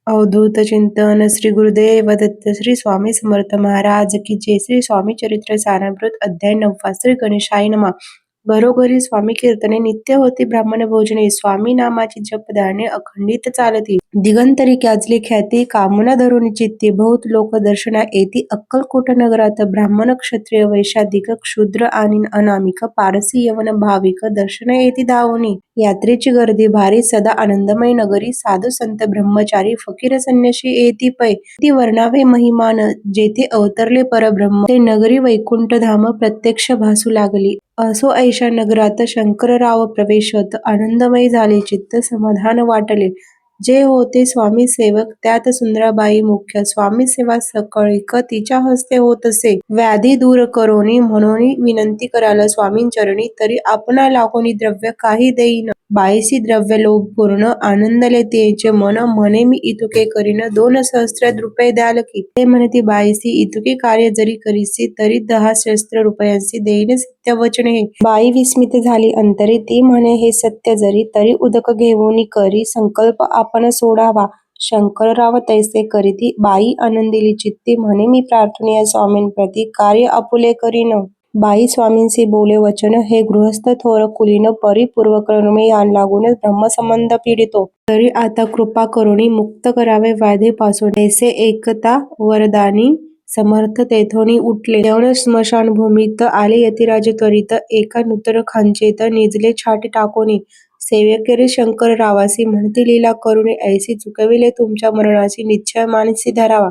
अवधूत चिंतन श्री गुरुदेव दत्त श्री स्वामी समर्थ महाराज की जय. श्री स्वामी चरित्र सारामृत अध्याय 9. श्री गणेशाय नमः. घरोघरी स्वामी कीर्तने नित्य होती ब्राह्मण भोजने. स्वामी नामाची जपदाने अखंडित चालती. दिगंतरी गाजली ख्याती कामना धरून चित्ती. बहुत लोक दर्शना येती अक्कलकोट नगरात. ब्राह्मण क्षत्रिय वैश्याधिक शूद्र आणि अनामिक पारसी यवन भाविक दर्शन येती धावूनी. यात्रेची गर्दी भारी सदा आनंदमय नगरी. साधू संत ब्रह्मचारी फकीर संन्याशी येती पै. ती वर्णावे महिमान जेथे अवतरले परब्रह्म. ते नगरी वैकुंठ धाम प्रत्यक्ष भासू लागली. असो ऐशा नगरात शंकरराव प्रवेशत. आनंदमय झाले चित्त समाधान वाटले. जे होते स्वामी सेवक त्यात सुंदराबाई मुख्य. स्वामी सेवा सकळीक तिच्या हस्ते होत असे. व्याधी दूर करोनी म्हणून विनंती कराल स्वामींचरणी. तरी आपणा लागोनी द्रव्य काही देईन. बाईसी द्रव्य लोभ पूर्ण आनंदले तिचे मन. म्हणे मी इतुके करीन 2 सहस्त्र रुपये द्याल की. ते म्हणती बाईसी इतुके कार्य जरी करीसी तरी 10 सहस्त्र रुपयांसी देईन सत्य वचन हे. बाई विस्मित झाली अंतरी. ती म्हणे हे सत्य जरी तरी उदक घेऊन करी संकल्प आपण सोडावा. शंकरराव तैसे करीती. बाई आनंदिली चित्ती. म्हणे मी प्रार्थनीय स्वामींप्रती कार्य आपुले करीन. बाई स्वामींसी बोले वचन हे गृहस्थ थोर कुलीन. परिपूर्वक्रमे यान लागून ब्रह्मसंबंध पीडितो. तरी आता कृपा करुणी मुक्त करावे व्याधीपासून. तैसे एकता वरदानी समर्थ तेथोनी उठले. देऊन स्मशानभूमीत आले यतिराज त्वरित. एका नूतन खांचेत निजले छाटी टाकोनी. सेवकेरी शंकररावासी म्हणती लीला करुणी. ऐसी चुकविले तुमच्या मरणाची निश्चय मानसी धरावा.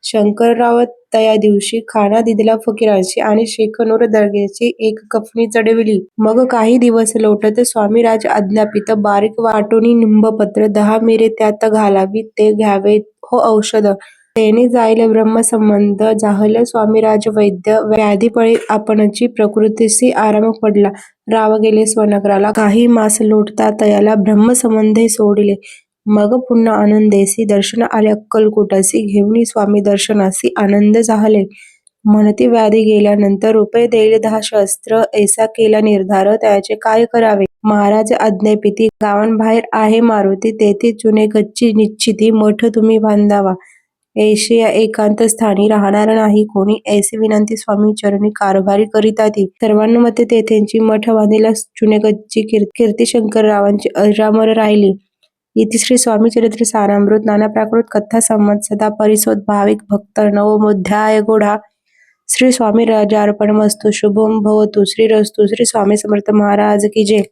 शंकरराव तया दिवशी खाना दिला फकीरांशी आणि शेखनूर दर्ग्याची एक कफनी चढविली. मग काही दिवस लोटत स्वामीराज आज्ञापित. बारीक वाटूनी निंबपत्र 10 मिरे त्यात घालावी. ते घ्यावे हो औषध. तेने जाईल ब्रह्मसंबंध. जाहल स्वामीराज वैद्य. व्याधीपळी आपणची प्रकृतीसी आराम पडला. राव गेले स्वनगराला. काही मास लोटता तयाला ब्रह्मसंबंधे सोडिले. मग पुन्हा आनंदेसी दर्शन आले अक्कलकोटासी. घेऊनी स्वामी दर्शनासी आनंद झाले. म्हणती व्याधी गेल्यानंतर रुपये देईल 10 सहस्त्र. ऐसा केला निर्धार त्याचे काय करावे. महाराज आज्ञापिती. गावांबाहेर आहे मारुती. तेथे चुने गच्ची निश्चिती. मठ तुम्ही बांधावा. ऐशी या एकांत स्थानी राहणार नाही कोणी. ऐसी विनंती स्वामी चरणी कारभारी करिता ती. सर्वानुमते तेथेंची मठ बांधिला चुनेगच्ची. कीर्ती शंकररावांची अजरामर राहिली. इति श्री स्वामी चरित्र सारामृत नाना प्राकृत कथा संमत सदा परिसोत भाविक भक्त नवमोध्याय गोढा. श्री स्वामी राजार्पणमस्तु. शुभम भवतु. श्रीरस्तु. श्री स्वामी समर्थ महाराज की जय.